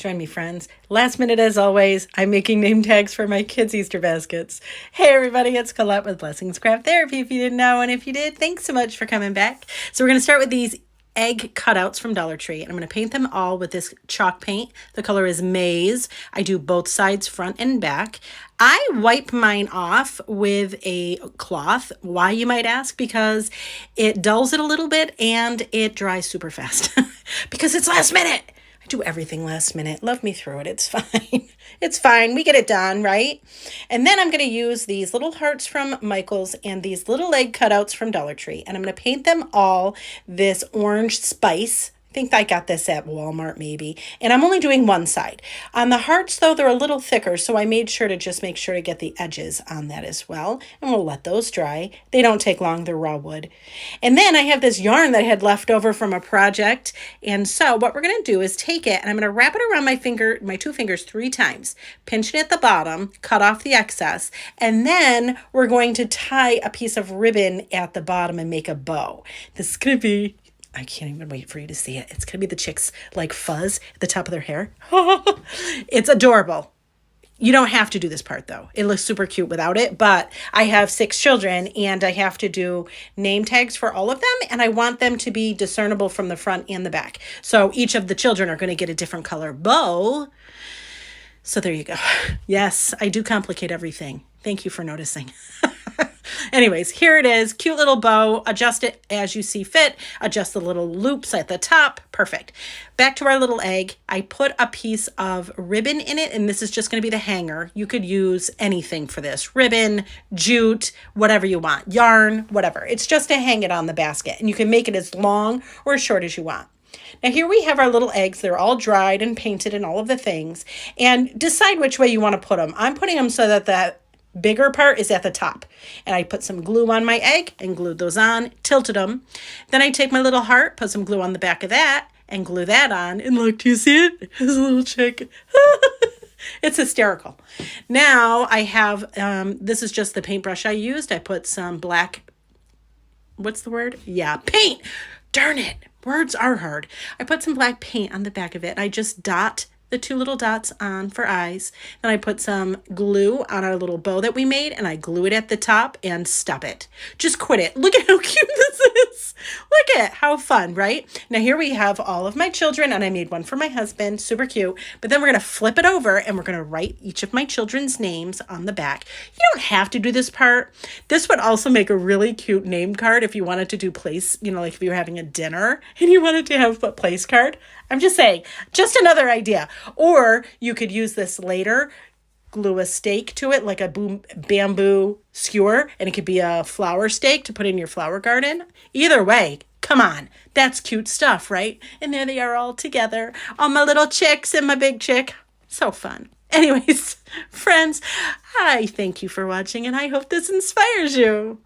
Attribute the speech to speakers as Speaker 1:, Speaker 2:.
Speaker 1: Join me, friends. Last minute, as always, I'm making name tags for my kids' Easter baskets. Hey, everybody, it's Colette with Blessings Craft Therapy, if you didn't know, and if you did, thanks so much for coming back. So we're going to start with these egg cutouts from Dollar Tree, and I'm going to paint them all with this chalk paint. The color is maize. I do both sides, front and back. I wipe mine off with a cloth. Why, you might ask? Because it dulls it a little bit and it dries super fast. Because it's last minute. I do everything last minute. Love me through it. It's fine. It's fine. We get it done, right? And then I'm going to use these little hearts from Michael's and these little egg cutouts from Dollar Tree. And I'm going to paint them all this orange spice. I think I got this at Walmart maybe. And I'm only doing one side. On the hearts, though, they're a little thicker, so I made sure to just make sure to get the edges on that as well. And we'll let those dry. They don't take long. They're raw wood. And then I have this yarn that I had left over from a project. And so what we're going to do is take it and I'm going to wrap it around my finger, my two fingers 3 times, pinch it at the bottom, cut off the excess, and then we're going to tie a piece of ribbon at the bottom and make a bow. This is going to be, I can't even wait for you to see it. It's going to be the chicks like fuzz at the top of their hair. It's adorable. You don't have to do this part though. It looks super cute without it, but I have 6 children and I have to do name tags for all of them. And I want them to be discernible from the front and the back. So each of the children are going to get a different color bow. So there you go. Yes, I do complicate everything. Thank you for noticing. Anyways, here it is. Cute little bow. Adjust it as you see fit. Adjust the little loops at the top. Perfect. Back to our little egg. I put a piece of ribbon in it, and this is just going to be the hanger. You could use anything for this. Ribbon, jute, whatever you want. Yarn, whatever. It's just to hang it on the basket, and you can make it as long or as short as you want. Now here we have our little eggs. They're all dried and painted and all of the things. And decide which way you want to put them. I'm putting them so that the bigger part is at the top. And I put some glue on my egg and glued those on, tilted them. Then I take my little heart, put some glue on the back of that, and glue that on. And look, do you see it? It's a little chick. It's hysterical. Now I have, this is just the paintbrush I used. I put some black, what's the word? Yeah, paint. Darn it. Words are hard. I put some black paint on the back of it. I just dot the 2 little dots on for eyes. Then I put some glue on our little bow that we made and I glue it at the top and stop it. Just quit it. Look at how cute this is. Look at how fun, right? Now here we have all of my children and I made one for my husband. Super cute. But then we're going to flip it over and we're going to write each of my children's names on the back. You don't have to do this part. This would also make a really cute name card if you wanted to do place, you know, like if you were having a dinner and you wanted to have a place card. I'm just saying, just another idea. Or you could use this later, glue a stake to it like a bamboo skewer, and it could be a flower stake to put in your flower garden. Either way, come on, that's cute stuff, right? And there they are all together, all my little chicks and my big chick. So fun. Anyways, friends, I thank you for watching, and I hope this inspires you.